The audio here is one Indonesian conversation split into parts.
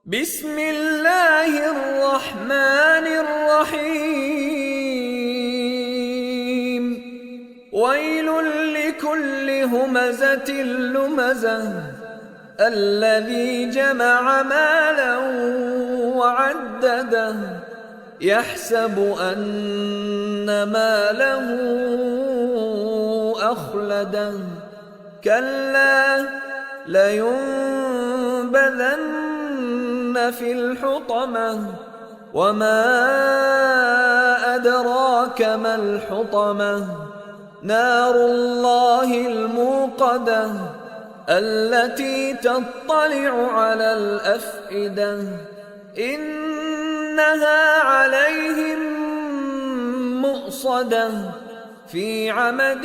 Bismillahirrahmanirrahim. Wailul likulli humazatil lumazah alladzi jama'a malan wa 'addadah yahsabu anna malahu akhladah kalla layunbadhanna fil hutamah وما أدراك ما الحطمة نار الله الموقدة التي تطلع على الأفئدة إنها عليهم مؤصدة في عمد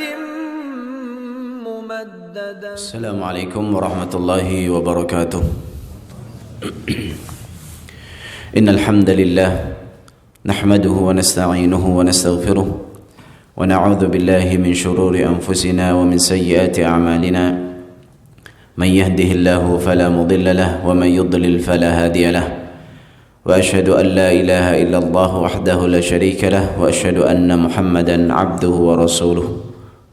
ممددة. السلام عليكم ورحمة الله وبركاته. إن الحمد لله نحمده ونستعينه ونستغفره ونعوذ بالله من شرور أنفسنا ومن سيئات أعمالنا من يهده الله فلا مضل له ومن يضلل فلا هادي له وأشهد أن لا إله إلا الله وحده لا شريك له وأشهد أن محمدا عبده ورسوله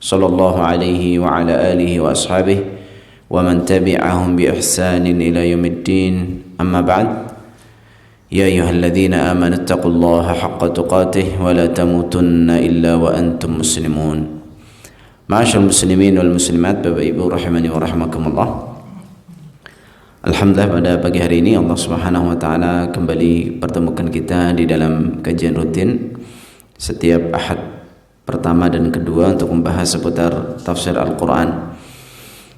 صلى الله عليه وعلى آله وأصحابه ومن تبعهم بإحسان إلى يوم الدين. أما بعد، يا أيها الذين آمنوا اتقوا الله حق تقاته ولا تموتن إلا وأنتم مسلمون. Ma'asyar muslimin wal muslimat, Bapak Ibu rahimani wa rahimakumullah. Alhamdulillah, pada pagi hari ini Allah Subhanahu wa taala kembali pertemukan kita di dalam kajian rutin setiap Ahad pertama dan kedua untuk membahas seputar tafsir Al-Qur'an.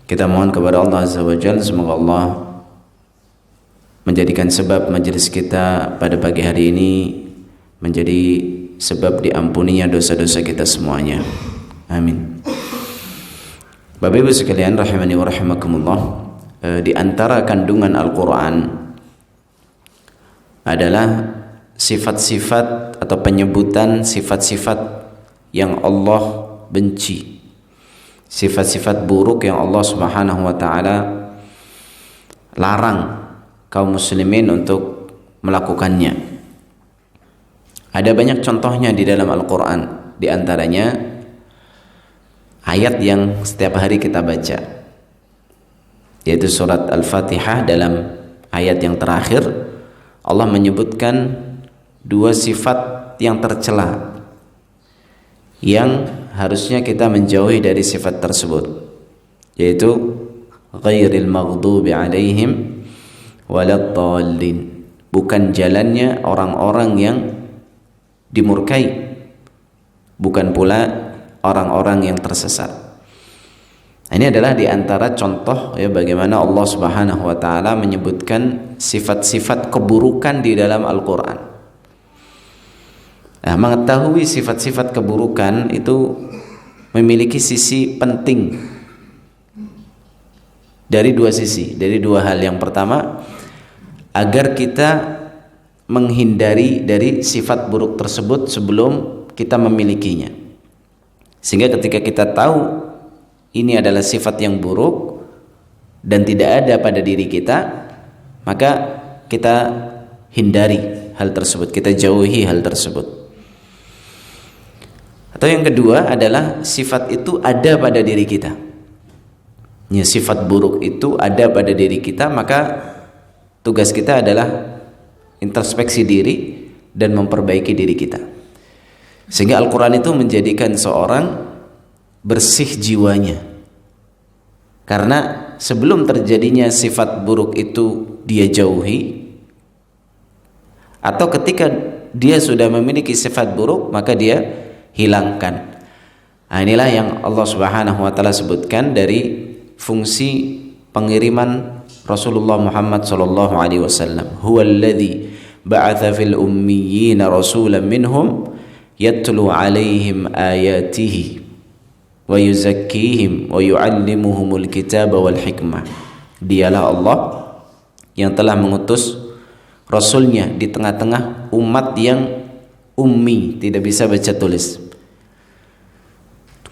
Kita mohon kepada Allah Azza wa Jalla semoga Allah menjadikan sebab majelis kita pada pagi hari ini menjadi sebab diampuninya dosa-dosa kita semuanya. Amin. Bapak Ibu sekalian rahimani wa rahimakumullah, di antara kandungan Al-Quran adalah sifat-sifat atau penyebutan sifat-sifat yang Allah benci, sifat-sifat buruk yang Allah Subhanahu wa taala larang kaum muslimin untuk melakukannya. Ada banyak contohnya di dalam Al-Quran, di antaranya ayat yang setiap hari kita baca, yaitu surat Al-Fatihah. Dalam ayat yang terakhir Allah menyebutkan dua sifat yang tercela yang harusnya kita menjauhi dari sifat tersebut, yaitu ghairil maghdubi alaihim waladdallin, bukan jalannya orang-orang yang dimurkai, bukan pula orang-orang yang tersesat. Ini adalah di antara contoh ya bagaimana Allah Subhanahu wa taala menyebutkan sifat-sifat keburukan di dalam Al-Qur'an. Nah, mengetahui sifat-sifat keburukan itu memiliki sisi penting dari dua sisi, dari dua hal. Yang pertama, agar kita menghindari dari sifat buruk tersebut sebelum kita memilikinya, sehingga ketika kita tahu ini adalah sifat yang buruk dan tidak ada pada diri kita, maka kita hindari hal tersebut, kita jauhi hal tersebut. Atau yang kedua adalah sifat itu ada pada diri kita, ya, sifat buruk itu ada pada diri kita, maka tugas kita adalah introspeksi diri dan memperbaiki diri kita, sehingga Al-Quran itu menjadikan seorang bersih jiwanya. Karena sebelum terjadinya sifat buruk itu dia jauhi, atau ketika dia sudah memiliki sifat buruk maka dia hilangkan. Nah, inilah yang Allah Subhanahu wa taala sebutkan dari fungsi pengiriman Rasulullah Muhammad sallallahu alaihi wasallam. Huwallazi ba'atha fil ummiyina rasulan minhum yatlu alaihim ayatihi wa yuzakkihim wa yu'allimuhumul kitaba wal hikmah. Dialah Allah yang telah mengutus Rasulnya di tengah-tengah umat yang ummi, tidak bisa baca tulis.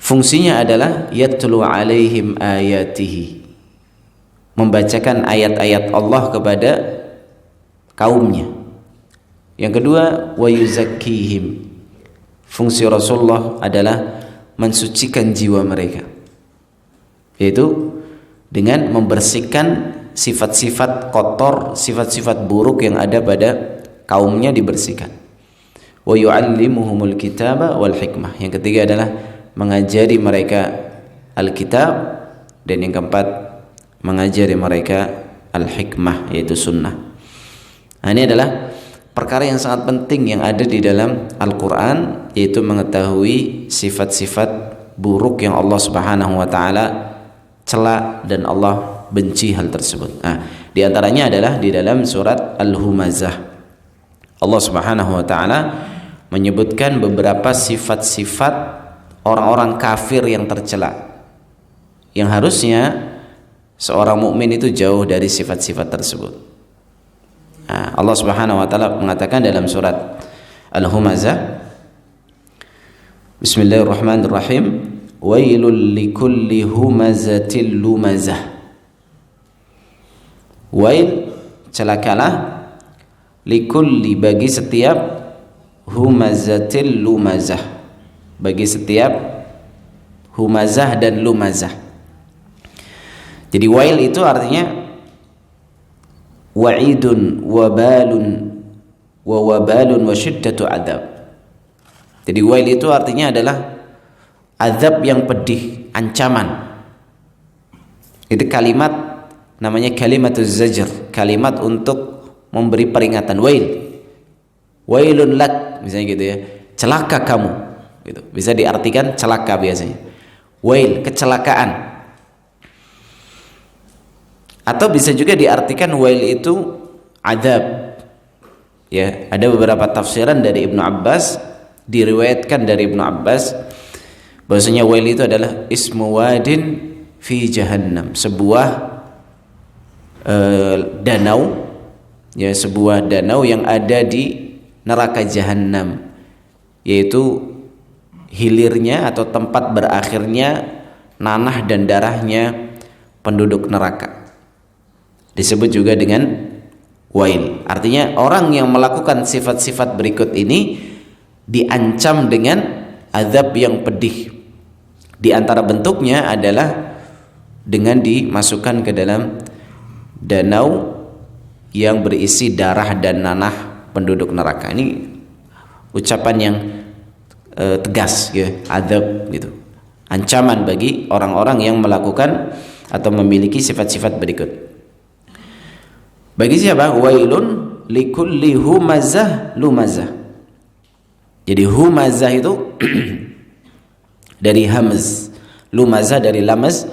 Fungsinya adalah yatlu alaihim ayatihi, membacakan ayat-ayat Allah kepada kaumnya. Yang kedua, wa yuzakkihim. Fungsi Rasulullah adalah mensucikan jiwa mereka, yaitu dengan membersihkan sifat-sifat kotor, sifat-sifat buruk yang ada pada kaumnya dibersihkan. Wa yu'allimuhumul kitaba wal hikmah. Yang ketiga adalah mengajari mereka Alkitab, dan yang keempat mengajari mereka al-hikmah, yaitu sunnah. Nah, ini adalah perkara yang sangat penting yang ada di dalam Al-Quran, yaitu mengetahui sifat-sifat buruk yang Allah Subhanahu wa ta'ala cela dan Allah benci hal tersebut. Nah, di antaranya adalah di dalam surat Al-Humazah. Allah Subhanahu wa ta'ala menyebutkan beberapa sifat-sifat orang-orang kafir yang tercela, yang harusnya seorang mukmin itu jauh dari sifat-sifat tersebut. Nah, Allah Subhanahu wa taala mengatakan dalam surat Al-Humazah, Bismillahirrahmanirrahim, wailul likulli humazatil lumazah. Wail, celakalah, likulli, bagi setiap, humazatil lumazah, bagi setiap humazah dan lumazah. Jadi wail itu artinya wa'idun wabalun wa wabalun wa syiddatu adab. Jadi wail itu artinya adalah azab yang pedih, ancaman. Itu kalimat namanya kalimatuz zajr, kalimat untuk memberi peringatan. Wailun lak, misalnya gitu ya, celaka kamu gitu. Bisa diartikan celaka biasanya. Wail, kecelakaan. Atau bisa juga diartikan wail itu adab. Ya, ada beberapa tafsiran dari Ibnu Abbas, diriwayatkan dari Ibnu Abbas bahwasanya wail itu adalah ismu wadin fi jahannam, sebuah danau, ya, sebuah danau yang ada di neraka jahannam, yaitu hilirnya atau tempat berakhirnya nanah dan darahnya penduduk neraka. Disebut juga dengan wail. Artinya orang yang melakukan sifat-sifat berikut ini diancam dengan azab yang pedih. Di antara bentuknya adalah dengan dimasukkan ke dalam danau yang berisi darah dan nanah penduduk neraka. Ini ucapan yang tegas, ya, azab gitu. Ancaman bagi orang-orang yang melakukan atau memiliki sifat-sifat berikut. Bagi siapa? Wailun likulli humazah lumazah. Jadi humazah itu dari hamz, lumazah dari lamaz,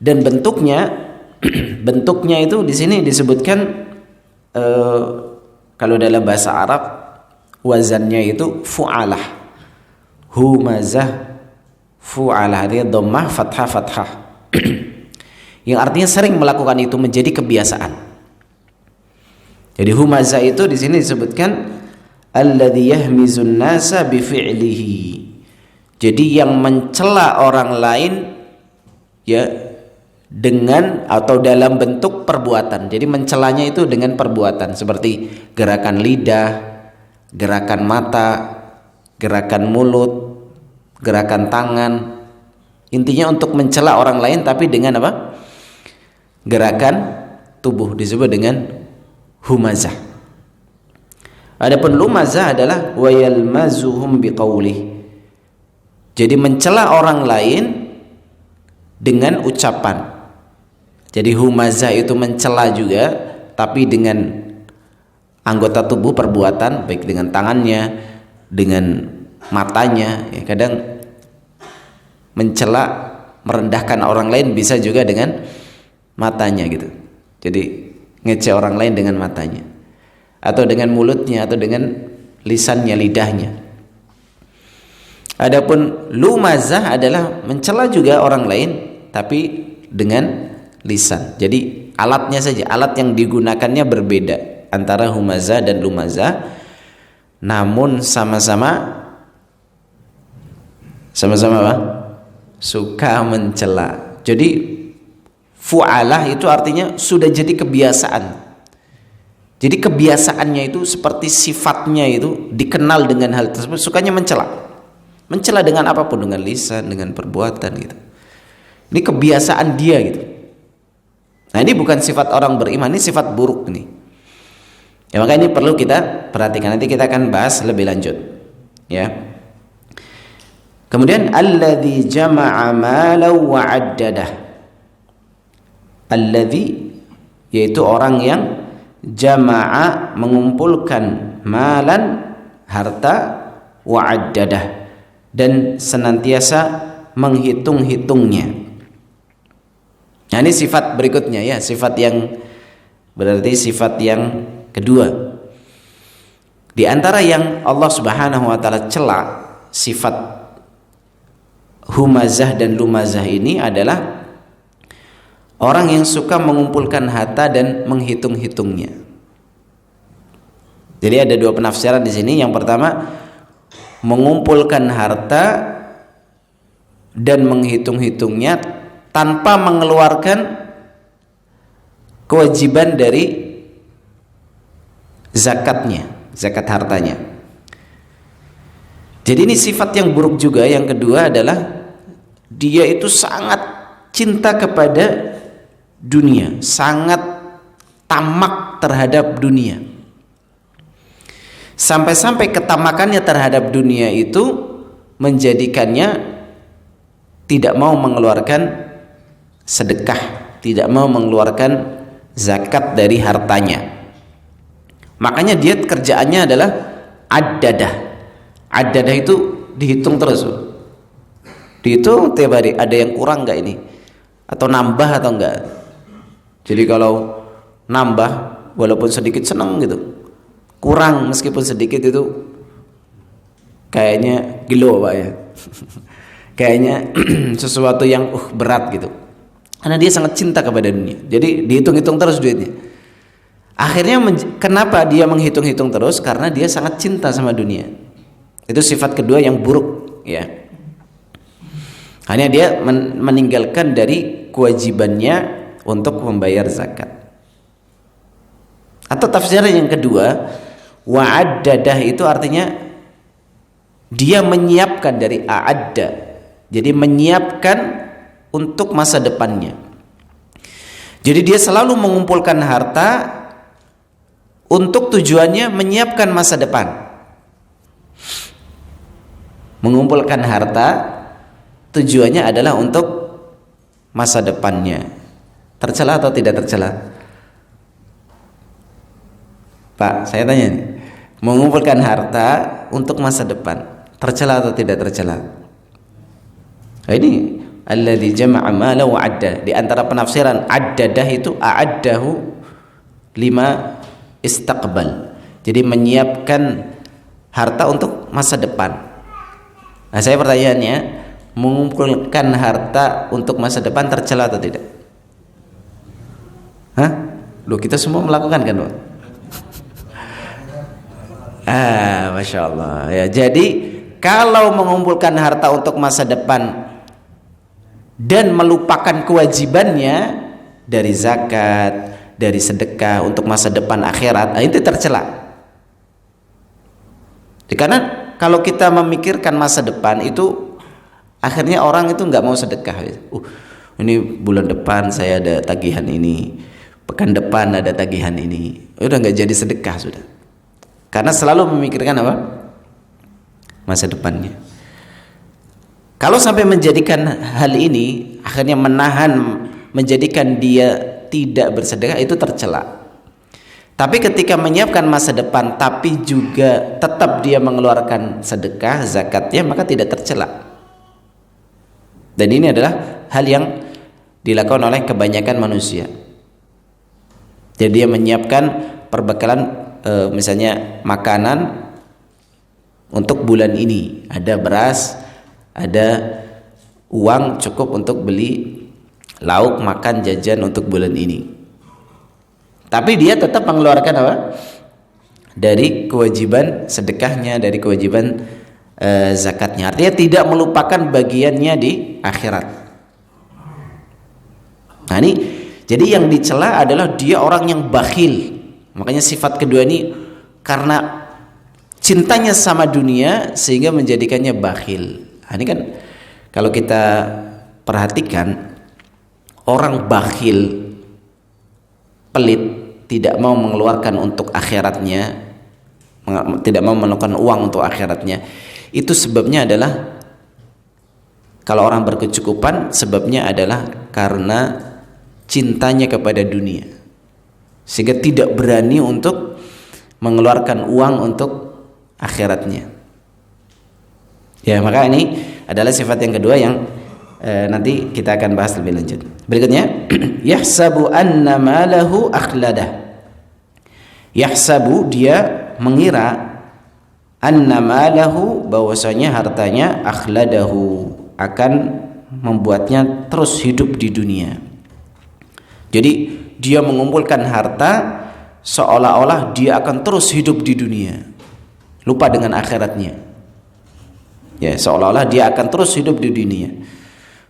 dan bentuknya itu di sini disebutkan kalau dalam bahasa Arab wazannya itu fu'alah. Humazah fu'alah, artinya dhammah fathah. Yang artinya sering melakukan itu, menjadi kebiasaan. Jadi humazah itu di sini disebutkan alladzi yahmizun nasa bi fi'lihi. Jadi yang mencela orang lain, ya, dengan atau dalam bentuk perbuatan. Jadi mencelanya itu dengan perbuatan, seperti gerakan lidah, gerakan mata, gerakan mulut, gerakan tangan. Intinya untuk mencela orang lain, tapi dengan apa? Gerakan tubuh, disebut dengan humazah. Adapun lumazah adalah wayalmazuhum biqaulih. Jadi mencela orang lain dengan ucapan. Jadi humazah itu mencela juga, tapi dengan anggota tubuh, perbuatan, baik dengan tangannya, dengan matanya. Ya, kadang mencela, merendahkan orang lain bisa juga dengan matanya gitu. Jadi ngecek orang lain dengan matanya, atau dengan mulutnya, atau dengan lisannya, lidahnya. Adapun lumazah adalah mencela juga orang lain, tapi dengan lisan. Jadi alatnya saja, alat yang digunakannya berbeda antara humazah dan lumazah, namun sama-sama apa? Suka mencela. Jadi fu'alah itu artinya sudah jadi kebiasaan. Jadi kebiasaannya itu seperti sifatnya itu dikenal dengan hal tersebut, sukanya mencela. Mencela dengan apapun, dengan lisan, dengan perbuatan gitu. Ini kebiasaan dia gitu. Nah, ini bukan sifat orang beriman, ini sifat buruk nih. Ya, maka ini perlu kita perhatikan. Nanti kita akan bahas lebih lanjut. Ya. Kemudian alladzi jama'a malan wa 'addadah. Alladzi yaitu orang yang jama'a mengumpulkan malan harta wa 'addadah dan senantiasa menghitung-hitungnya. Nah, ini sifat berikutnya ya, sifat yang berarti sifat yang kedua. Di antara yang Allah Subhanahu wa taala cela sifat humazah dan lumazah ini adalah orang yang suka mengumpulkan harta dan menghitung-hitungnya. Jadi ada dua penafsiran di sini. Yang pertama, mengumpulkan harta dan menghitung-hitungnya tanpa mengeluarkan kewajiban dari zakatnya, zakat hartanya. Jadi ini sifat yang buruk juga. Yang kedua adalah dia itu sangat cinta kepada dunia, sangat tamak terhadap dunia. Sampai-sampai ketamakannya terhadap dunia itu menjadikannya tidak mau mengeluarkan sedekah, tidak mau mengeluarkan zakat dari hartanya. Makanya dia kerjaannya adalah addadah. Addadah itu dihitung terus. Dihitung tiap hari, ada yang kurang enggak ini? Atau nambah atau enggak? Jadi kalau nambah walaupun sedikit senang gitu. Kurang meskipun sedikit itu kayaknya gilo Pak ya. Kayaknya sesuatu yang berat gitu. Karena dia sangat cinta kepada dunia. Jadi dihitung-hitung terus duitnya. Akhirnya kenapa dia menghitung-hitung terus? Karena dia sangat cinta sama dunia. Itu sifat kedua yang buruk ya. Hanya dia meninggalkan dari kewajibannya untuk membayar zakat. Atau tafsiran yang kedua, wa'addadah itu artinya dia menyiapkan dari a'adda. Jadi menyiapkan untuk masa depannya. Jadi dia selalu mengumpulkan harta untuk tujuannya menyiapkan masa depan. Mengumpulkan harta tujuannya adalah untuk masa depannya. Tercela atau tidak tercela? Pak, saya tanya nih, mengumpulkan harta untuk masa depan, tercela atau tidak tercela? Nah, ini alladzi jama'a malan wa 'adda. Di antara penafsiran addadah itu a'addahu lima istaqbal. Jadi menyiapkan harta untuk masa depan. Nah, saya pertanyaannya, mengumpulkan harta untuk masa depan tercela atau tidak? Hah? Loh, kita semua melakukan kan, Pak? Masya Allah ya. Jadi kalau mengumpulkan harta untuk masa depan dan melupakan kewajibannya dari zakat, dari sedekah untuk masa depan akhirat, itu tercela. Karena kalau kita memikirkan masa depan itu, akhirnya orang itu nggak mau sedekah. Ini bulan depan saya ada tagihan ini, pekan depan ada tagihan ini, udah nggak jadi sedekah sudah. Karena selalu memikirkan apa? Masa depannya. Kalau sampai menjadikan hal ini akhirnya menahan, menjadikan dia tidak bersedekah, itu tercela. Tapi ketika menyiapkan masa depan tapi juga tetap dia mengeluarkan sedekah, zakatnya, maka tidak tercela. Dan ini adalah hal yang dilakukan oleh kebanyakan manusia. Jadi dia menyiapkan perbekalan, misalnya makanan untuk bulan ini, ada beras, ada uang cukup untuk beli lauk, makan, jajan untuk bulan ini. Tapi dia tetap mengeluarkan apa? Dari kewajiban sedekahnya, dari kewajiban zakatnya. Artinya tidak melupakan bagiannya di akhirat. Nah ini, jadi yang dicela adalah dia orang yang bakhil. Makanya sifat kedua ini karena cintanya sama dunia sehingga menjadikannya bakhil. Nah, ini kan kalau kita perhatikan, orang bakhil, pelit, tidak mau mengeluarkan untuk akhiratnya, tidak mau mengeluarkan uang untuk akhiratnya, itu sebabnya adalah, kalau orang berkecukupan, sebabnya adalah karena cintanya kepada dunia, sehingga tidak berani untuk mengeluarkan uang untuk akhiratnya. Ya, maka ini adalah sifat yang kedua yang nanti kita akan bahas lebih lanjut. Berikutnya, yahsabu anna malahu akhladah. Yahsabu, dia mengira, anna malahu, bahwasanya hartanya, akhladahu, akan membuatnya terus hidup di dunia. Jadi dia mengumpulkan harta seolah-olah dia akan terus hidup di dunia, lupa dengan akhiratnya. Ya, seolah-olah dia akan terus hidup di dunia.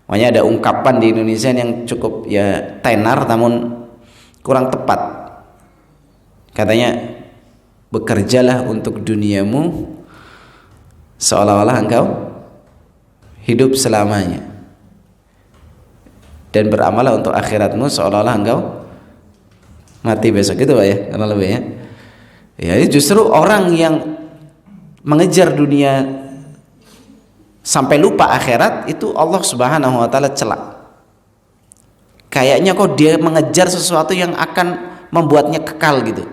Makanya ada ungkapan di Indonesia yang cukup ya tenar namun kurang tepat. Katanya, bekerjalah untuk duniamu seolah-olah engkau hidup selamanya, dan beramallah untuk akhiratmu seolah-olah engkau mati besok. Gitu Pak ya, karena lebih ya. Ya, ini justru orang yang mengejar dunia sampai lupa akhirat, itu Allah Subhanahu wa taala celak. Kayaknya kok dia mengejar sesuatu yang akan membuatnya kekal gitu.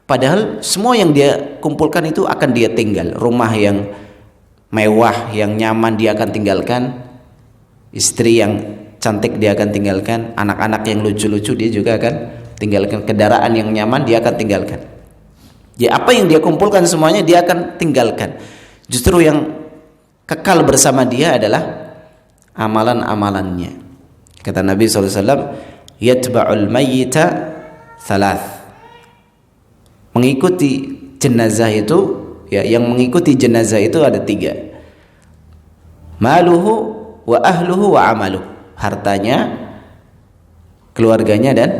Padahal semua yang dia kumpulkan itu akan dia tinggal. Rumah yang mewah, yang nyaman dia akan tinggalkan. Istri yang cantik dia akan tinggalkan. Anak-anak yang lucu-lucu dia juga akan tinggalkan. Kendaraan yang nyaman dia akan tinggalkan. Ya, apa yang dia kumpulkan semuanya dia akan tinggalkan. Justru yang kekal bersama dia adalah amalan-amalannya. Kata Nabi SAW, yatba'ul mayyita thalath. Mengikuti jenazah itu, ya, yang mengikuti jenazah itu ada 3. Maluhu wa ahluhu wa amaluh. Hartanya, keluarganya, dan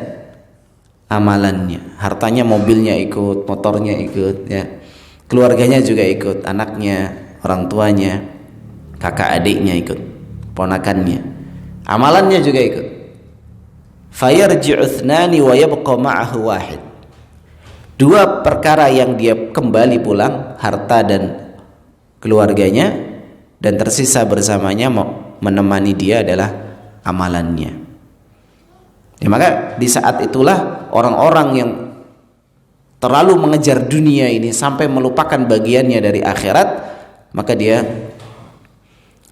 amalannya. Hartanya, mobilnya ikut, motornya ikut, ya. Keluarganya juga ikut, anaknya, orang tuanya, kakak adiknya ikut, ponakannya. Amalannya juga ikut. Fayarji'u thnani wa yabqa ma'ahu wahid. 2 perkara yang dia kembali pulang, harta dan keluarganya, dan tersisa bersamanya menemani dia adalah amalannya. Ya, maka di saat itulah orang-orang yang terlalu mengejar dunia ini sampai melupakan bagiannya dari akhirat, maka dia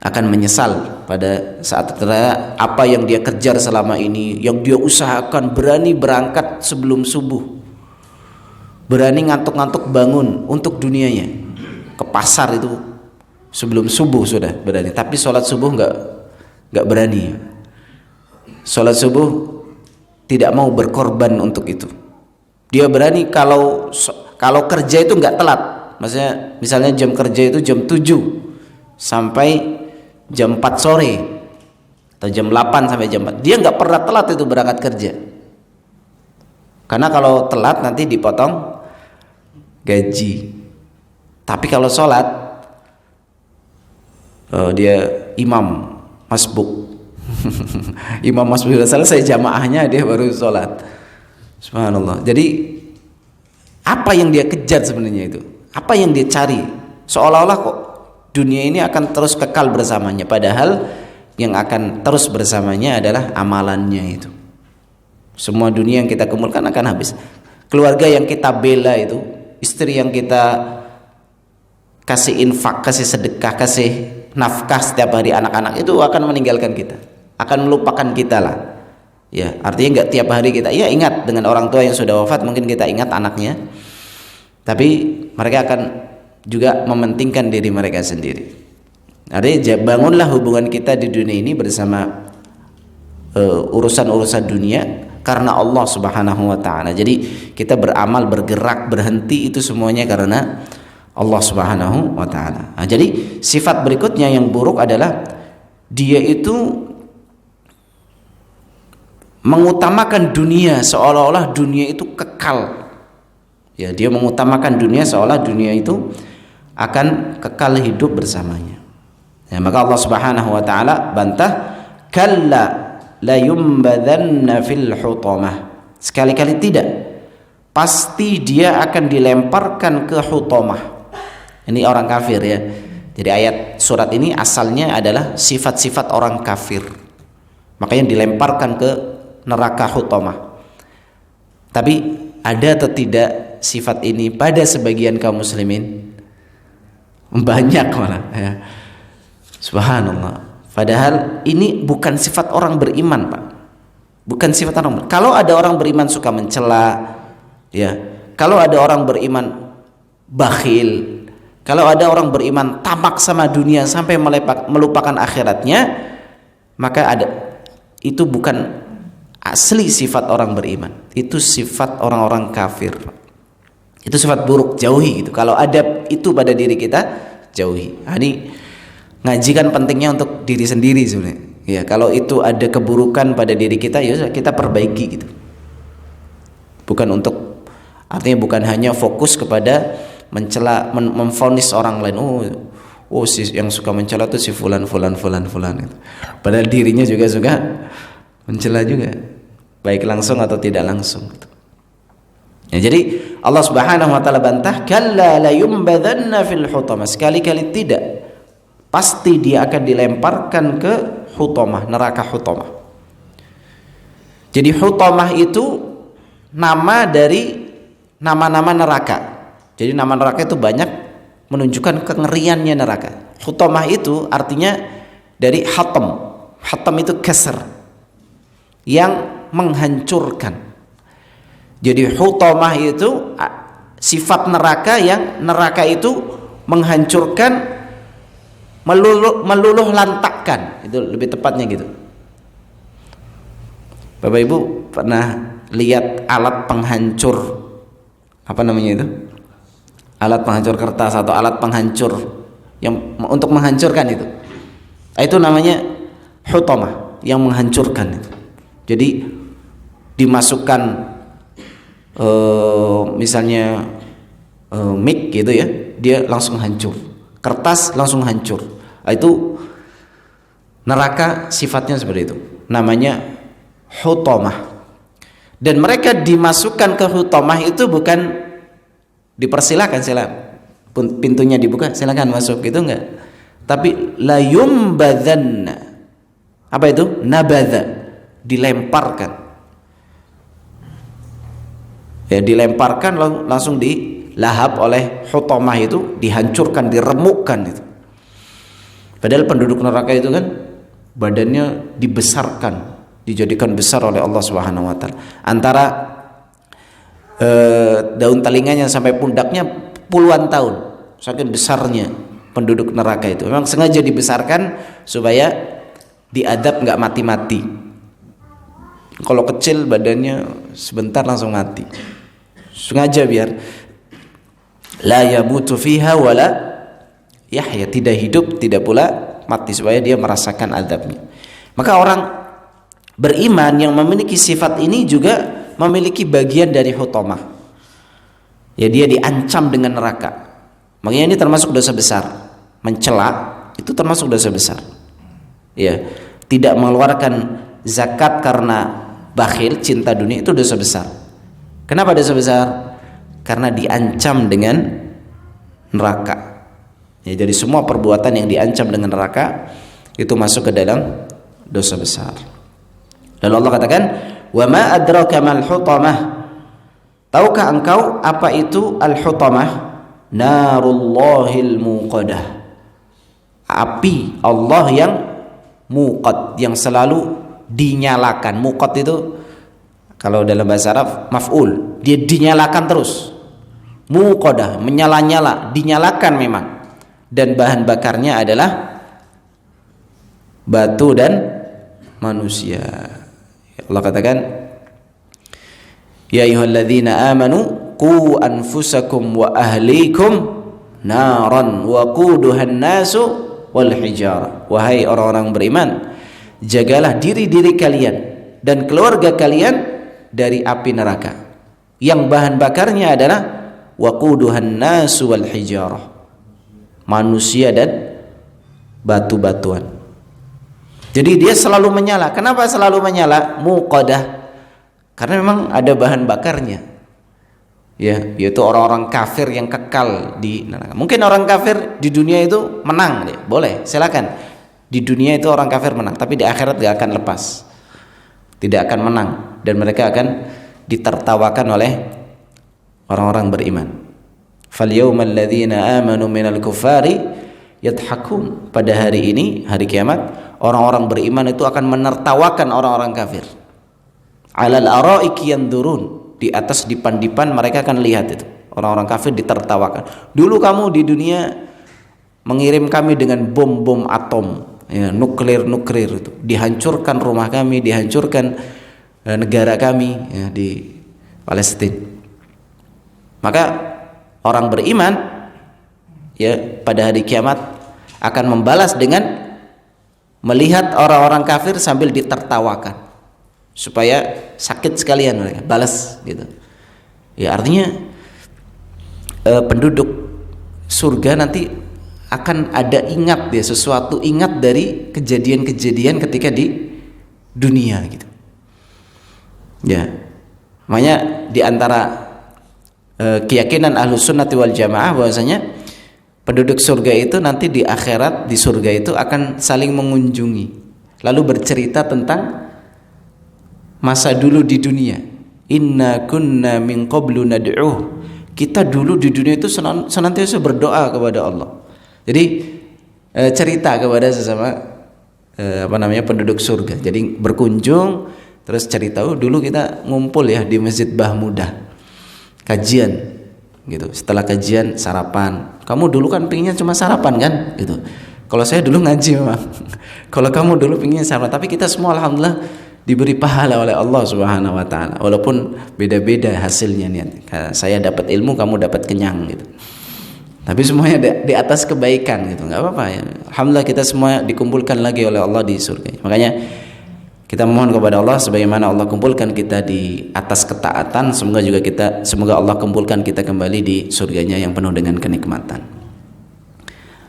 akan menyesal pada saat ternyata apa yang dia kejar selama ini, yang dia usahakan, berani berangkat sebelum subuh, berani ngantuk-ngantuk bangun untuk dunianya, ke pasar itu sebelum subuh sudah berani, tapi sholat subuh nggak berani. Sholat subuh tidak mau berkorban untuk itu. Dia berani kalau kerja itu nggak telat, maksudnya misalnya jam kerja itu jam 7 sampai jam 4 sore atau jam 8 sampai jam 4, dia nggak pernah telat itu berangkat kerja, karena kalau telat nanti dipotong gaji. Tapi kalau sholat, dia imam masbuk imam masbuk sudah selesai jamaahnya, dia baru sholat. Subhanallah. Jadi apa yang dia kejar sebenarnya itu, apa yang dia cari, seolah-olah kok dunia ini akan terus kekal bersamanya, padahal yang akan terus bersamanya adalah amalannya itu. Semua dunia yang kita kumpulkan akan habis. Keluarga yang kita bela itu, istri yang kita kasih infak, kasih sedekah, kasih nafkah setiap hari, anak-anak itu akan meninggalkan kita, akan melupakan kita lah. Ya, artinya nggak tiap hari kita, ya ingat dengan orang tua yang sudah wafat, mungkin kita ingat anaknya, tapi mereka akan juga mementingkan diri mereka sendiri. Artinya bangunlah hubungan kita di dunia ini bersama urusan-urusan dunia karena Allah Subhanahu wa taala. Jadi kita beramal, bergerak, berhenti itu semuanya karena Allah Subhanahu wa taala. Nah, jadi sifat berikutnya yang buruk adalah dia itu mengutamakan dunia seolah-olah dunia itu kekal. Ya, dia mengutamakan dunia seolah dunia itu akan kekal hidup bersamanya. Ya, maka Allah Subhanahu wa taala bantah, kalla la yumbadanna fil hutamah. Sekali-kali tidak. Pasti dia akan dilemparkan ke hutamah. Ini orang kafir ya. Jadi ayat surat ini asalnya adalah sifat-sifat orang kafir. Makanya dilemparkan ke neraka hutamah. Tapi ada atau tidak sifat ini pada sebagian kaum muslimin? Banyak malah ya. Subhanallah. Padahal ini bukan sifat orang beriman, Pak. Bukan sifat orang beriman. Kalau ada orang beriman suka mencela, ya. Kalau ada orang beriman bakhil, kalau ada orang beriman tamak sama dunia sampai melupakan akhiratnya, maka itu bukan asli sifat orang beriman. Itu sifat orang-orang kafir. Itu sifat buruk, jauhi gitu. Kalau ada itu pada diri kita, jauhi. Ini ngaji kan pentingnya untuk diri sendiri sebenarnya. Ya, kalau itu ada keburukan pada diri kita, ya kita perbaiki gitu. Bukan untuk, artinya bukan hanya fokus kepada mencela, memvonis orang lain. Oh si yang suka mencela itu si fulan gitu. Padahal dirinya juga suka mencela juga, baik langsung atau tidak langsung gitu. Ya, jadi Allah Subhanahu wa taala bantah, kalla la yumbadanna fil hutamah. Sekali-kali tidak. Pasti dia akan dilemparkan ke hutamah, neraka hutamah. Jadi hutamah itu nama dari nama-nama neraka. Jadi nama neraka itu banyak menunjukkan kengeriannya neraka. Hutamah itu artinya dari hatam. Hatam itu kasar, yang menghancurkan. Jadi hutamah itu sifat neraka yang neraka itu menghancurkan, meluluh lantakkan, itu lebih tepatnya gitu. Bapak Ibu pernah lihat alat penghancur, apa namanya itu? Alat penghancur kertas atau alat penghancur yang untuk menghancurkan itu. Itu namanya hutamah, yang menghancurkan itu. Jadi dimasukkan misalnya mic gitu ya, dia langsung hancur. Kertas langsung hancur. Itu neraka sifatnya seperti itu. Namanya hutamah. Dan mereka dimasukkan ke hutamah itu bukan dipersilakan, pintunya dibuka, silakan masuk, gitu enggak. Tapi la yumbadzanna. Apa itu? Nabadza, dilemparkan. Ya, dilemparkan langsung dilahap oleh hutamah itu, dihancurkan, diremukkan itu. Padahal penduduk neraka itu kan badannya dibesarkan, dijadikan besar oleh Allah Subhanahu wa taala. Antara daun telinganya sampai pundaknya puluhan tahun, saking besarnya penduduk neraka itu. Memang sengaja dibesarkan supaya diadab nggak mati-mati. Kalau kecil badannya sebentar langsung mati. Sengaja biar la yamutu fiha wala yahya, tidak hidup tidak pula mati, supaya dia merasakan azabnya. Maka orang beriman yang memiliki sifat ini juga memiliki bagian dari hutamah. Ya, dia diancam dengan neraka. Makanya ini termasuk dosa besar. Mencela itu termasuk dosa besar. Ya, tidak mengeluarkan zakat karena bakhil, cinta dunia, itu dosa besar. Kenapa dosa besar? Karena diancam dengan neraka. Ya, jadi semua perbuatan yang diancam dengan neraka itu masuk ke dalam dosa besar. Lalu Allah katakan, "Wa ma adraka mal hutamah?" Tahukah engkau apa itu al-hutamah? Narullahil muqadah. Api Allah yang muqad, yang selalu dinyalakan. Muqad itu kalau dalam bahasa Arab maf'ul, dia dinyalakan terus. Muqadah, menyala-nyala, dinyalakan memang. Dan bahan bakarnya adalah batu dan manusia. Allah katakan, ya ayyuhalladzina amanu qu anfusakum wa ahlikum naran wa quduhan nasu wal hijarah. Wahai orang-orang beriman, jagalah diri-diri kalian dan keluarga kalian dari api neraka, yang bahan bakarnya adalah waquduhan nasu wal hijarah, manusia dan batu-batuan. Jadi dia selalu menyala. Kenapa selalu menyala? Muqadah, karena memang ada bahan bakarnya, ya, yaitu orang-orang kafir yang kekal di neraka. Mungkin orang kafir di dunia itu menang, ya, boleh, silakan. Di dunia itu orang kafir menang, tapi di akhirat gak akan lepas, tidak akan menang, dan mereka akan ditertawakan oleh orang-orang beriman. Falyawmal ladzina amanu minal kuffari yadhakun. Pada hari ini, hari kiamat, orang-orang beriman itu akan menertawakan orang-orang kafir. Alal araiki yanzurun, di atas dipan-dipan mereka akan lihat itu. Orang-orang kafir ditertawakan. Dulu kamu di dunia mengirim kami dengan bom-bom atom, ya, nuklir itu. Dihancurkan rumah kami, dihancurkan negara kami, ya, di Palestina. Maka orang beriman, ya, pada hari kiamat akan membalas dengan melihat orang-orang kafir sambil ditertawakan, supaya sakit sekalian mereka, balas gitu. Ya, artinya penduduk surga nanti akan ada ingat ya, sesuatu ingat dari kejadian-kejadian ketika di dunia gitu. Ya, makanya di antara keyakinan Ahlus Sunnati wal Jamaah bahwasanya penduduk surga itu nanti di akhirat, di surga itu akan saling mengunjungi, lalu bercerita tentang masa dulu di dunia. Inna kunna min qablu nad'uh. Kita dulu di dunia itu senantiasa berdoa kepada Allah. Jadi cerita kepada sesama penduduk surga. Jadi berkunjung terus cerita, dulu kita ngumpul ya di Masjid Bahmudah, kajian gitu. Setelah kajian sarapan. Kamu dulu kan pinginnya cuma sarapan kan gitu. Kalau saya dulu ngaji memang. Kalau kamu dulu pinginnya sarapan, tapi kita semua alhamdulillah diberi pahala oleh Allah Subhanahu wa taala. Walaupun beda-beda hasilnya nih. Saya dapat ilmu, kamu dapat kenyang gitu. Tapi semuanya di atas kebaikan gitu. Enggak apa-apa ya. Alhamdulillah kita semua dikumpulkan lagi oleh Allah di surga. Makanya kita mohon kepada Allah sebagaimana Allah kumpulkan kita di atas ketaatan, semoga Allah kumpulkan kita kembali di surganya yang penuh dengan kenikmatan.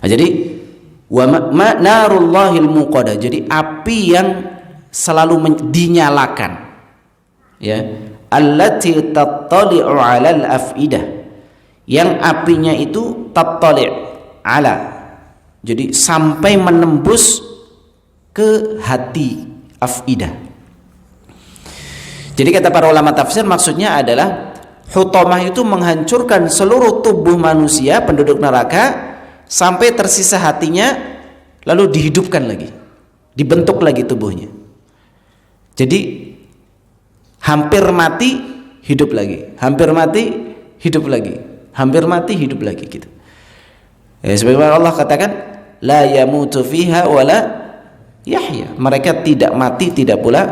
Nah, jadi wa narullahil muqadah. Jadi api yang selalu dinyalakan, ya, allati tattali'u 'alal afidah, yang apinya itu tattali' ala, jadi sampai menembus ke hati afidah. Jadi kata para ulama tafsir, maksudnya adalah hutamah itu menghancurkan seluruh tubuh manusia penduduk neraka sampai tersisa hatinya, lalu dihidupkan lagi, dibentuk lagi tubuhnya. Jadi hampir mati hidup lagi, hampir mati hidup lagi, hampir mati hidup lagi gitu. Ya, sebagaimana Allah katakan, la yamutu fiha wala yahya. Mereka tidak mati, tidak pula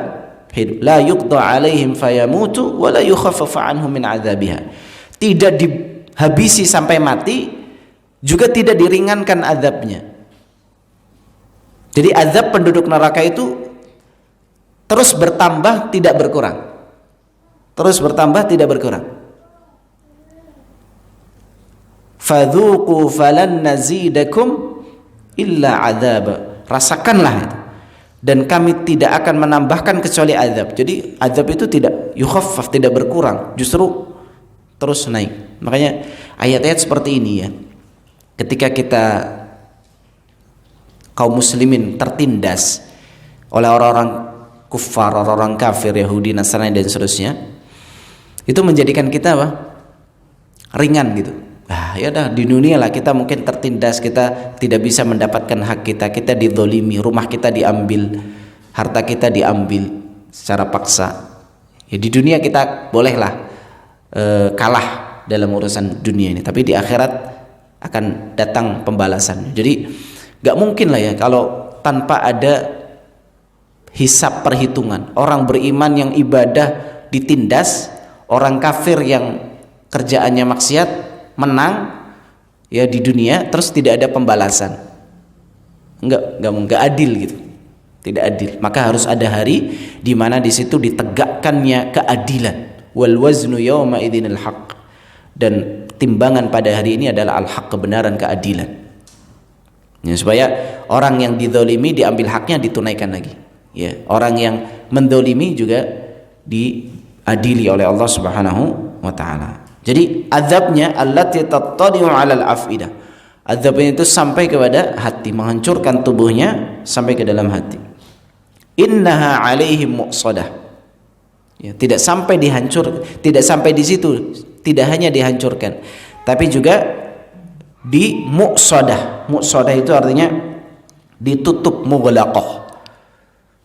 hidup. La yuqda alaihim fayamutu wala yukhaffafu anhum min adzabiha. Tidak dihabisi sampai mati, juga tidak diringankan azabnya. Jadi azab penduduk neraka itu terus bertambah, tidak berkurang. Terus bertambah, tidak berkurang. Fadzuqu falan nazidakum illa adzaba. Rasakanlah itu, dan kami tidak akan menambahkan kecuali azab. Jadi azab itu tidak yukhaffaf, tidak berkurang, justru terus naik. Makanya ayat-ayat seperti ini ya, ketika kita kaum muslimin tertindas oleh orang-orang kufar, orang-orang kafir, Yahudi, Nasrani dan seterusnya, itu menjadikan kita apa? Ringan gitu. Ya udah, di dunia lah kita mungkin tertindas, kita tidak bisa mendapatkan hak kita, kita dizolimi, rumah kita diambil, harta kita diambil secara paksa. Ya di dunia kita bolehlah kalah dalam urusan dunia ini, tapi di akhirat akan datang pembalasan. Jadi gak mungkin lah ya kalau tanpa ada hisab perhitungan. Orang beriman yang ibadah ditindas, orang kafir yang kerjaannya maksiat menang ya di dunia, terus tidak ada pembalasan. Enggak adil gitu. Tidak adil. Maka harus ada hari di mana di situ ditegakkannya keadilan. Wal waznu yawma idzinil haqq. Dan timbangan pada hari ini adalah al-haq, kebenaran, keadilan. Ya, supaya orang yang dizalimi diambil haknya, ditunaikan lagi. Ya, orang yang mendolimi juga diadili oleh Allah Subhanahu wa taala. Jadi azabnya allati tattali'u 'alal afidah. Azabnya itu sampai kepada hati, menghancurkan tubuhnya sampai ke dalam hati. Innaha 'alaihim muqsadah. Ya, tidak sampai dihancur, tidak sampai di situ, tidak hanya dihancurkan, tapi juga di muqsadah. Muqsadah itu artinya ditutup, mughlaqah.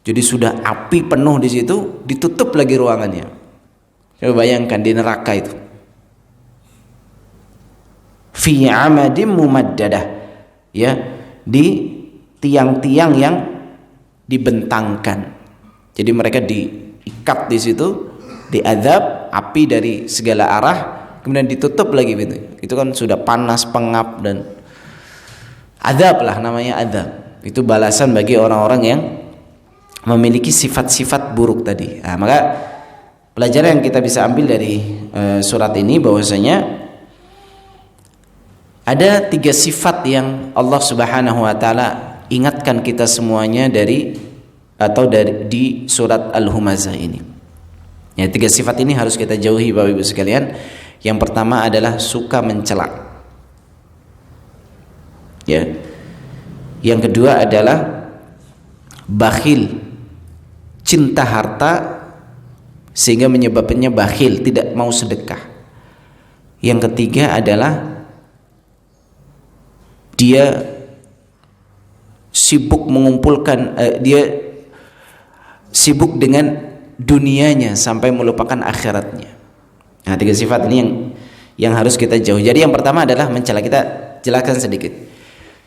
Jadi sudah api penuh di situ, ditutup lagi ruangannya. Coba bayangkan di neraka itu. Fi amadim mumaddadah, ya, di tiang-tiang yang dibentangkan. Jadi mereka diikat di situ, diazab api dari segala arah, kemudian ditutup lagi gitu. Itu kan sudah panas, pengap, dan azab lah, namanya azab. Itu balasan bagi orang-orang yang memiliki sifat-sifat buruk tadi. Nah, maka pelajaran yang kita bisa ambil dari surat ini bahwasanya ada 3 sifat yang Allah Subhanahu wa taala ingatkan kita semuanya dari di surat Al-Humazah ini. Ya, 3 sifat ini harus kita jauhi Bapak Ibu sekalian. Yang pertama adalah suka mencela. Ya. Yang kedua adalah bakhil, cinta harta sehingga menyebabkannya bakhil, tidak mau sedekah. Yang ketiga adalah dia sibuk mengumpulkan, dia sibuk dengan dunianya sampai melupakan akhiratnya. Nah, 3 sifat ini yang harus kita jauh. Jadi yang pertama adalah mencela. Kita jelaskan sedikit.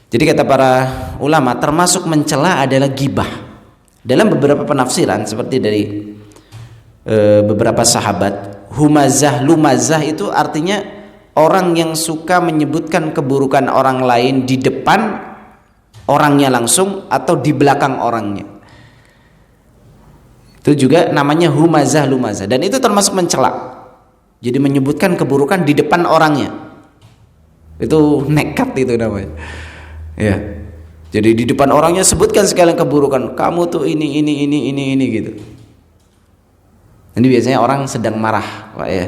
Jadi kata para ulama, termasuk mencela adalah ghibah. Dalam beberapa penafsiran seperti dari beberapa sahabat, humazah, lumazah itu artinya orang yang suka menyebutkan keburukan orang lain di depan orangnya langsung atau di belakang orangnya. Itu juga namanya humazah, lumazah, dan itu termasuk mencela. Jadi menyebutkan keburukan di depan orangnya. Itu nekat itu namanya. Ya. Jadi di depan orangnya sebutkan sekalian keburukan, kamu tuh ini gitu. Ini biasanya orang sedang marah, Pak ya.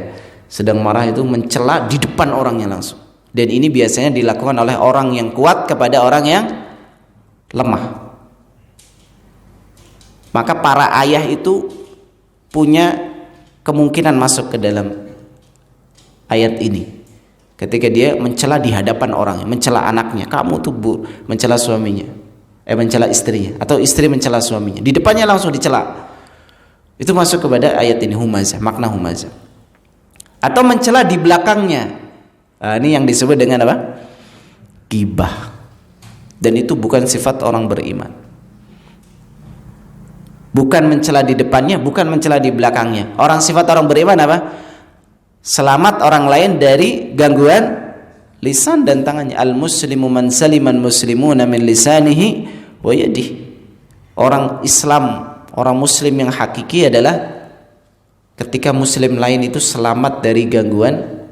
Sedang marah itu mencela di depan orangnya langsung. Dan ini biasanya dilakukan oleh orang yang kuat kepada orang yang lemah. Maka para ayah itu punya kemungkinan masuk ke dalam ayat ini. Ketika dia mencela di hadapan orangnya, mencela anaknya, kamu tuh mencela suaminya, mencela istrinya, atau istri mencela suaminya, di depannya langsung dicela. Itu masuk kepada ayat ini, humazah, makna humazah. Atau mencela di belakangnya. Nah, ini yang disebut dengan apa? Ghibah. Dan itu bukan sifat orang beriman. Bukan mencela di depannya, bukan mencela di belakangnya. Sifat orang beriman apa? Selamat orang lain dari gangguan lisan dan tangannya. Al-muslimu man saliman muslimuna min lisanihi wa yadihi. Orang Islam, orang muslim yang hakiki adalah ketika muslim lain itu selamat dari gangguan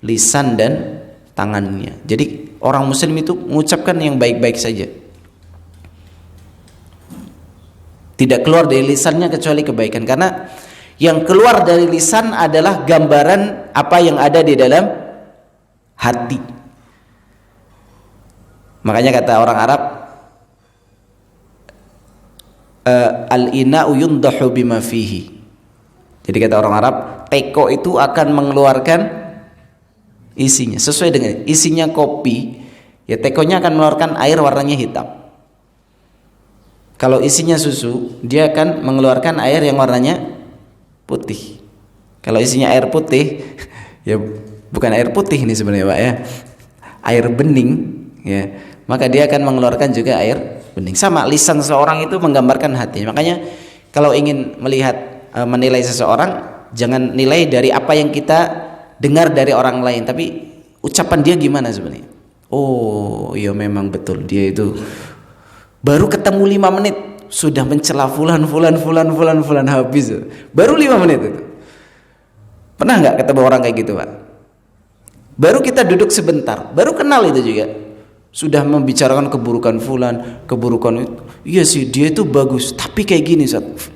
lisan dan tangannya. Jadi orang muslim itu mengucapkan yang baik-baik saja. Tidak keluar dari lisannya kecuali kebaikan, karena yang keluar dari lisan adalah gambaran apa yang ada di dalam hati. Makanya kata orang Arab, al-ina'u yundahu bima fihi. Jadi kata orang Arab, teko itu akan mengeluarkan isinya sesuai dengan isinya kopi, ya tekonya akan mengeluarkan air warnanya hitam. Kalau isinya susu, dia akan mengeluarkan air yang warnanya putih. Kalau isinya air putih, ya bukan air putih ini sebenarnya Pak ya, air bening, ya, maka dia akan mengeluarkan juga air bening. Sama, lisan seseorang itu menggambarkan hati. Makanya kalau ingin melihat, menilai seseorang, jangan nilai dari apa yang kita dengar dari orang lain, tapi ucapan dia gimana sebenarnya. Oh iya memang betul, dia itu baru ketemu 5 menit sudah mencela fulan habis. Baru 5 menit itu. Pernah nggak ketemu orang kayak gitu Pak? Baru kita duduk sebentar, baru kenal itu juga. Sudah membicarakan keburukan fulan, keburukan itu. Iya sih, dia itu bagus, tapi kayak gini, Ustaz.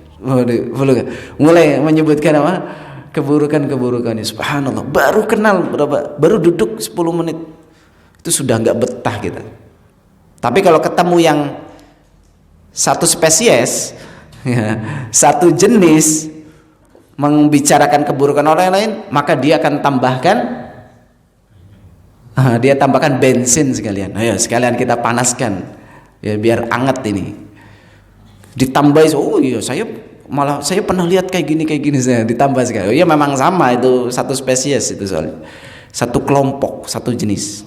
Mulai menyebutkan apa? Keburukan-keburukannya. Subhanallah. Baru kenal berapa? Baru duduk 10 menit. Itu sudah enggak betah kita. Tapi kalau ketemu yang satu spesies, ya, satu jenis, membicarakan keburukan orang lain, maka dia akan tambahkan bensin sekalian. Ayo sekalian kita panaskan, ya biar anget ini. Ditambah, oh iya saya pernah lihat kayak gini saya ditambah sekali. Oh iya memang sama, itu satu spesies itu soalnya, satu kelompok, satu jenis.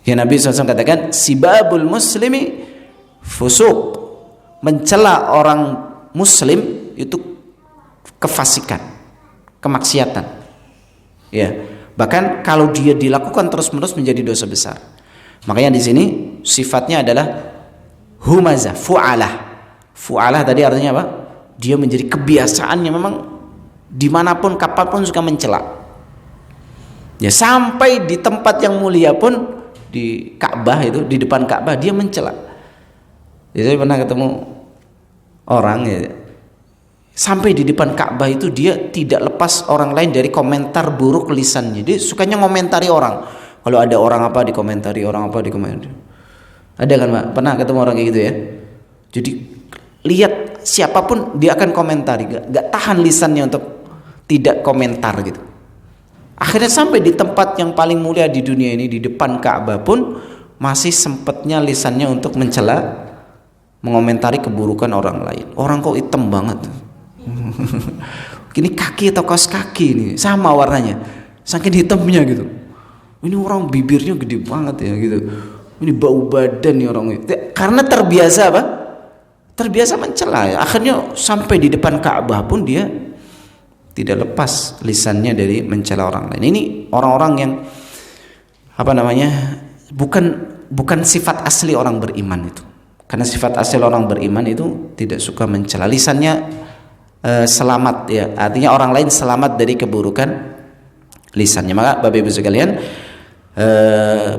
Ya Nabi SAW katakan, sibabul muslimi fusuk, mencela orang muslim itu kefasikan, kemaksiatan. Ya, bahkan kalau dia dilakukan terus-menerus menjadi dosa besar. Makanya di sini sifatnya adalah humazah, fu'alah. Fu'alah tadi artinya apa? Dia menjadi kebiasaannya, memang dimanapun kapanpun suka mencela. Ya sampai di tempat yang mulia pun, di Ka'bah itu, di depan Ka'bah dia mencela. Jadi saya pernah ketemu orang ya, sampai di depan Ka'bah itu dia tidak lepas orang lain dari komentar buruk lisannya. Dia sukanya ngomentari orang. Kalau ada orang apa dikomentari, orang apa dikomentari. Ada kan Pak? Pernah ketemu orang kayak gitu ya? Jadi lihat siapapun dia akan komentari, gak tahan lisannya untuk tidak komentar gitu. Akhirnya sampai di tempat yang paling mulia di dunia ini, di depan Ka'bah pun masih sempatnya lisannya untuk mencela, mengomentari keburukan orang lain. Orang kok hitam banget. Ini kaki atau kaos kaki ini sama warnanya, saking hitamnya gitu. Ini orang bibirnya gede banget ya gitu. Ini bau badan nih orang itu. Karena terbiasa apa? Terbiasa mencela. Akhirnya sampai di depan Ka'bah pun dia tidak lepas lisannya dari mencela orang lain. Ini orang-orang yang apa namanya? Bukan sifat asli orang beriman itu. Karena sifat asli orang beriman itu tidak suka mencela. Lisannya selamat ya. Artinya orang lain selamat dari keburukan lisannya. Maka Bapak Ibu sekalian,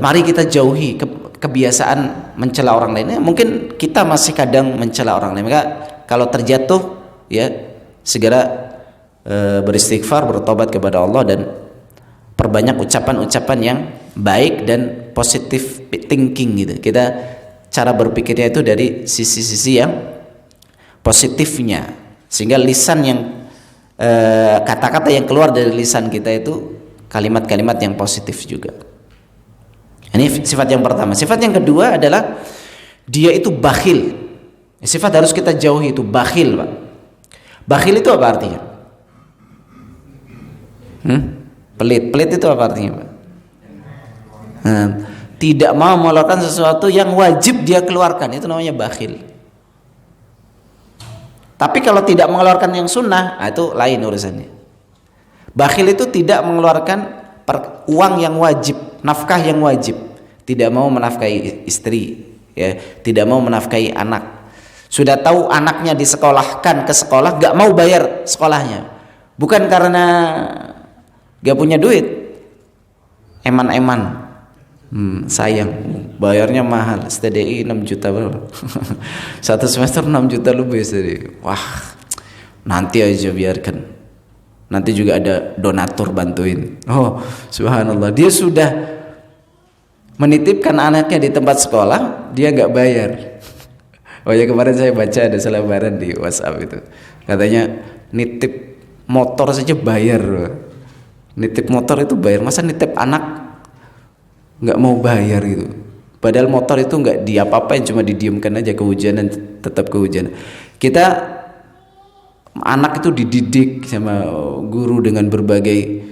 mari kita jauhi kebiasaan mencela orang lain. Mungkin kita masih kadang mencela orang lain. Maka kalau terjatuh ya segera beristighfar, bertobat kepada Allah dan perbanyak ucapan-ucapan yang baik dan positive thinking gitu. Kita cara berpikirnya itu dari sisi-sisi yang positifnya, sehingga lisan yang kata-kata yang keluar dari lisan kita itu kalimat-kalimat yang positif juga. Ini sifat yang pertama. Sifat yang kedua adalah dia itu bakhil. Sifat harus kita jauhi itu bakhil, Pak. Bakhil itu apa artinya? Pelit itu apa artinya, Pak? Tidak mau mengeluarkan sesuatu yang wajib dia keluarkan, itu namanya bakhil. Tapi kalau tidak mengeluarkan yang sunnah, itu lain urusannya. Bakhil itu tidak mengeluarkan uang yang wajib, nafkah yang wajib, tidak mau menafkahi istri, ya, tidak mau menafkahi anak. Sudah tahu anaknya disekolahkan ke sekolah, gak mau bayar sekolahnya, bukan karena gak punya duit, eman-eman, sayang, bayarnya mahal, STDI 6 juta berapa? Satu semester 6 juta lebih STDI. Wah, nanti aja biarkan, nanti juga ada donatur bantuin. Oh subhanallah, dia sudah menitipkan anaknya di tempat sekolah, dia gak bayar. Oh ya, kemarin saya baca ada selebaran di WhatsApp itu, katanya nitip motor saja bayar. Nitip motor itu bayar, masa nitip anak nggak mau bayar gitu? Padahal motor itu nggak diapa-apain, cuma didiamkan aja, kehujanan tetap kehujanan. Kita anak itu dididik sama guru dengan berbagai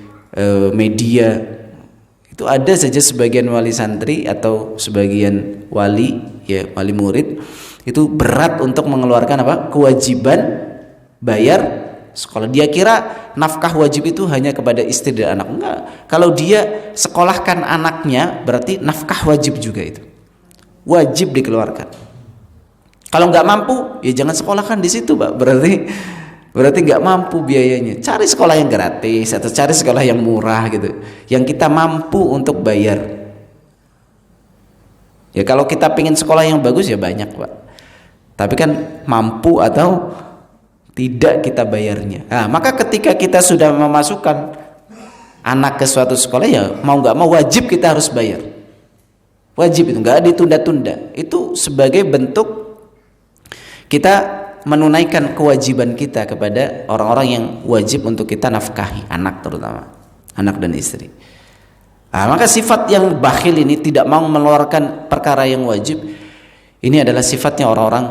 media. Itu ada saja sebagian wali santri atau sebagian wali, ya wali murid itu berat untuk mengeluarkan apa? Kewajiban bayar sekolah. Dia kira nafkah wajib itu hanya kepada istri dan anak. Enggak. Kalau dia sekolahkan anaknya, berarti nafkah wajib juga itu. Wajib dikeluarkan. Kalau nggak mampu, ya jangan sekolahkan di situ, Pak. Berarti Berarti nggak mampu biayanya. Cari sekolah yang gratis atau cari sekolah yang murah gitu, yang kita mampu untuk bayar. Ya kalau kita pengen sekolah yang bagus ya banyak Pak, tapi kan mampu atau tidak kita bayarnya. Nah, maka ketika kita sudah memasukkan anak ke suatu sekolah, ya mau nggak mau wajib kita harus bayar. Wajib, itu nggak ditunda-tunda. Itu sebagai bentuk kita menunaikan kewajiban kita kepada orang-orang yang wajib untuk kita nafkahi, anak terutama, anak dan istri. Nah, maka sifat yang bakhil ini, tidak mau mengeluarkan perkara yang wajib, ini adalah sifatnya orang-orang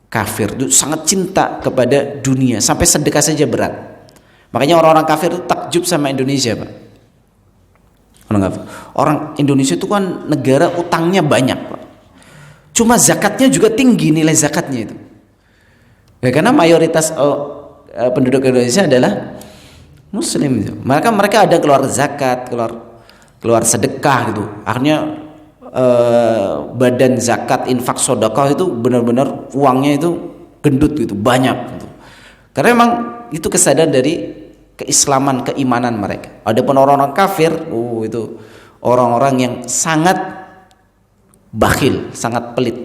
kafir. Itu sangat cinta kepada dunia, sampai sedekah saja berat. Makanya orang-orang kafir itu takjub sama Indonesia Pak. Orang Indonesia itu kan negara utangnya banyak Pak, cuma zakatnya juga tinggi, nilai zakatnya itu. Ya, karena mayoritas penduduk Indonesia adalah Muslim itu. Mereka ada keluar zakat, keluar sedekah gitu. Akhirnya badan zakat, infak, sedekah itu benar-benar uangnya itu gendut gitu, banyak gitu. Karena memang itu kesadaran dari keislaman, keimanan mereka. Adapun orang-orang kafir, itu orang-orang yang sangat bakhil, sangat pelit.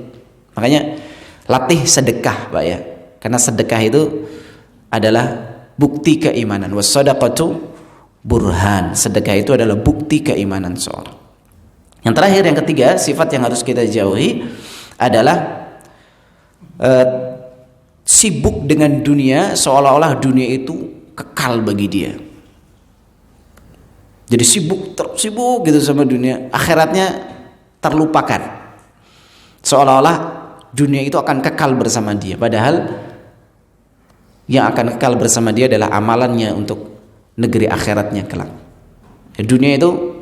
Makanya latih sedekah Pak ya. Karena sedekah itu adalah bukti keimanan. Was-shadaqatu burhan. Sedekah itu adalah bukti keimanan seorang. Yang terakhir, yang ketiga, sifat yang harus kita jauhi adalah sibuk dengan dunia, seolah-olah dunia itu kekal bagi dia. Jadi sibuk gitu sama dunia, akhiratnya terlupakan. Seolah-olah dunia itu akan kekal bersama dia, padahal yang akan kekal bersama dia adalah amalannya untuk negeri akhiratnya kelak. Dunia itu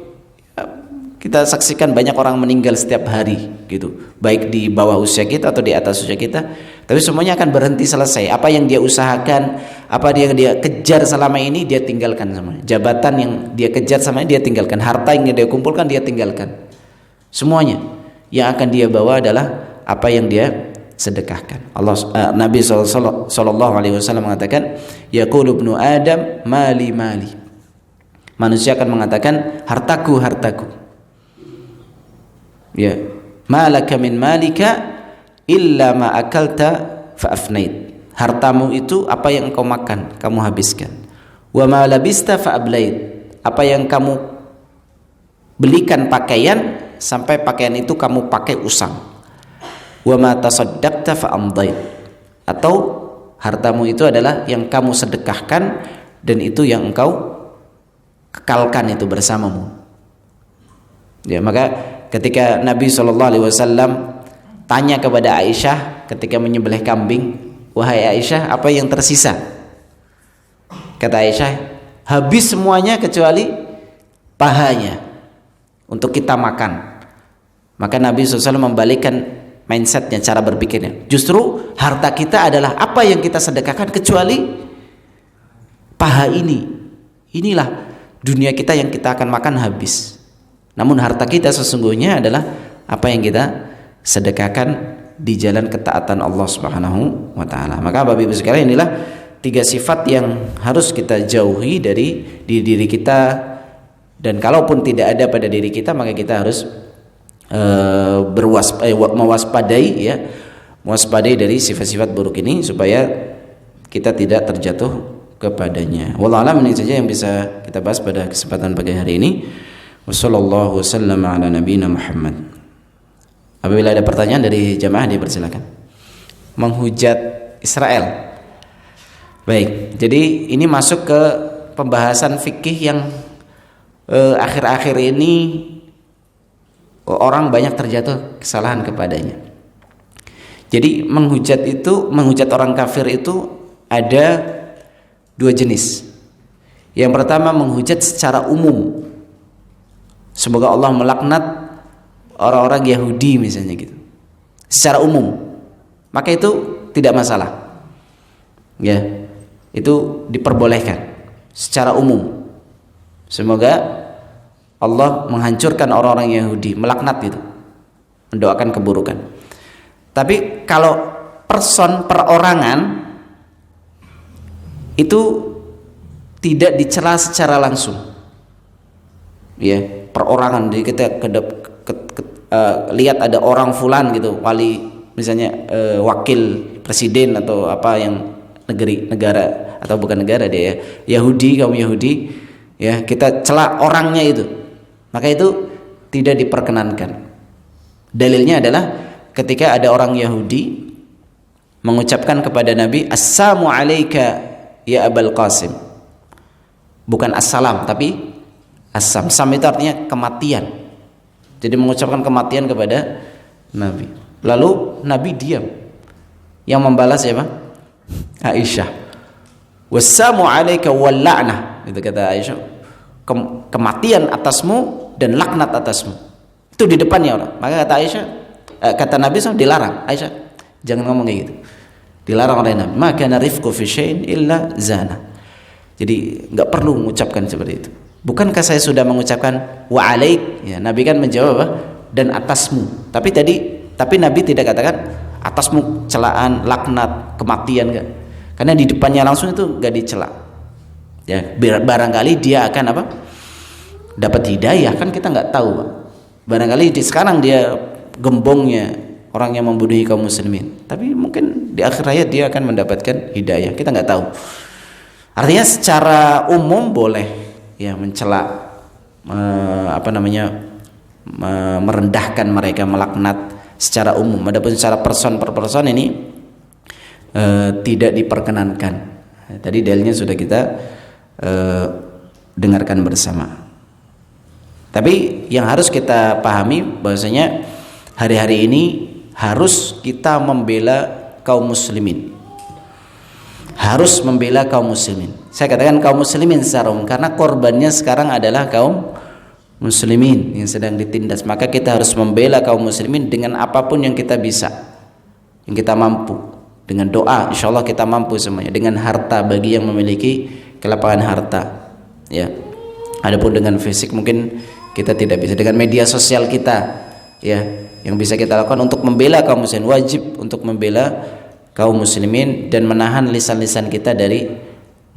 kita saksikan banyak orang meninggal setiap hari gitu, baik di bawah usia kita atau di atas usia kita, tapi semuanya akan berhenti selesai. Apa yang dia usahakan, apa yang dia kejar selama ini, dia tinggalkan semuanya. Jabatan yang dia kejar selama ini dia tinggalkan, harta yang dia kumpulkan dia tinggalkan. Semuanya yang akan dia bawa adalah apa yang dia sedekahkan. Nabi sallallahu alaihi wasallam mengatakan, yaqulu ibnu Adam mali mali. Manusia akan mengatakan hartaku hartaku. Ya, malaka min malika illa ma akalta fa afnait. Hartamu itu apa yang engkau makan, kamu habiskan. Wa ma labista fa ablait. Apa yang kamu belikan pakaian sampai pakaian itu kamu pakai usang. Wa ma tasaddaqta fa amdait. Atau hartamu itu adalah yang kamu sedekahkan dan itu yang engkau kekalkan itu bersamamu. Ya, maka ketika Nabi SAW tanya kepada Aisyah ketika menyembelih kambing, wahai Aisyah, apa yang tersisa? Kata Aisyah, habis semuanya kecuali pahanya untuk kita makan. Maka Nabi SAW membalikkan mindsetnya, cara berpikirnya. Justru harta kita adalah apa yang kita sedekahkan kecuali paha ini. Inilah dunia kita yang kita akan makan habis. Namun harta kita sesungguhnya adalah apa yang kita sedekahkan di jalan ketaatan Allah Subhanahu wa taala. Maka Bapak Ibu sekalian, inilah 3 sifat yang harus kita jauhi dari diri kita, dan kalaupun tidak ada pada diri kita maka kita harus mewaspadai dari sifat-sifat buruk ini supaya kita tidak terjatuh kepadanya. Wallahu a'lam. Ini saja yang bisa kita bahas pada kesempatan pagi hari ini. Wassallallahu wasallam ala nabiyina Muhammad. Apabila ada pertanyaan dari jamaah dipersilakan. Menghujat Israel. Baik, jadi ini masuk ke pembahasan fikih yang akhir-akhir ini orang banyak terjatuh kesalahan kepadanya. Jadi menghujat orang kafir itu ada 2 jenis. Yang pertama menghujat secara umum. Semoga Allah melaknat orang-orang Yahudi misalnya gitu. Secara umum. Maka itu tidak masalah. Ya. Itu diperbolehkan secara umum. Semoga Allah menghancurkan orang-orang Yahudi, melaknat gitu, mendoakan keburukan. Tapi kalau perorangan itu tidak dicela secara langsung, ya, perorangan. Jadi kita lihat ada orang fulan gitu, wali misalnya, wakil presiden atau apa yang negara atau bukan negara dia ya, Yahudi, kaum Yahudi, ya, kita cela orangnya itu, maka itu tidak diperkenankan. Dalilnya adalah ketika ada orang Yahudi mengucapkan kepada Nabi, "Assalamu alayka ya Abul Qasim." Bukan assalam tapi assam. Sam itu artinya kematian. Jadi mengucapkan kematian kepada Nabi. Lalu Nabi diam. Yang membalas siapa? Aisyah. "Wassalamu alayka wal la'nah." Itu kata Aisyah. Kematian atasmu dan laknat atasmu. Itu di depannya orang. Maka kata Aisyah, kata Nabi SAW, dilarang. Aisyah, jangan ngomong kayak gitu. Dilarang oleh Nabi. "Maka narifku fi syai'in illa zana." Jadi nggak perlu mengucapkan seperti itu. Bukankah saya sudah mengucapkan wa alaik? Ya, Nabi kan menjawab apa? Dan atasmu. Tapi Nabi tidak katakan atasmu celaan, laknat, kematian, enggak. Karena di depannya langsung itu nggak dicela. Ya, barangkali dia akan apa? Dapat hidayah, kan kita nggak tahu, Pak. Barangkali sekarang dia gembongnya orang yang membunuhi kaum muslimin. Tapi mungkin di akhir hayat dia akan mendapatkan hidayah. Kita nggak tahu. Artinya secara umum boleh ya mencela, merendahkan mereka, melaknat secara umum. Adapun secara person per person ini tidak diperkenankan. Tadi dalilnya sudah kita dengarkan bersama. Tapi yang harus kita pahami bahwasanya hari-hari ini harus kita membela kaum muslimin. Harus membela kaum muslimin. Saya katakan kaum muslimin secara umum karena korbannya sekarang adalah kaum muslimin yang sedang ditindas. Maka kita harus membela kaum muslimin dengan apapun yang kita bisa, yang kita mampu. Dengan doa, insya Allah kita mampu semuanya. Dengan harta bagi yang memiliki kelapangan harta, ya. Adapun dengan fisik mungkin kita tidak bisa. Dengan media sosial kita, ya, yang bisa kita lakukan untuk membela kaum muslimin, wajib untuk membela kaum muslimin dan menahan lisan-lisan kita dari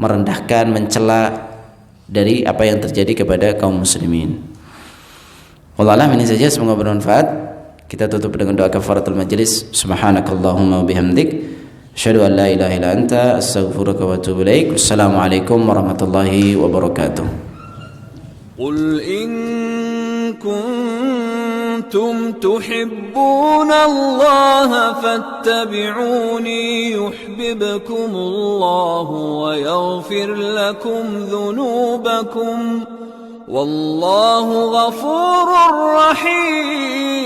merendahkan, mencela dari apa yang terjadi kepada kaum muslimin. Wallahu a'lam. Ini saja, semoga bermanfaat. Kita tutup dengan doa kafaratul majlis. Subhanakallahumma wabihamdik, asyhadu an la ilaha illa anta, astaghfiruka wa atubu ilaik. Wassalamualaikum warahmatullahi wabarakatuh. قل إن كنتم تحبون الله فاتبعوني يحببكم الله ويغفر لكم ذنوبكم والله غفور رحيم.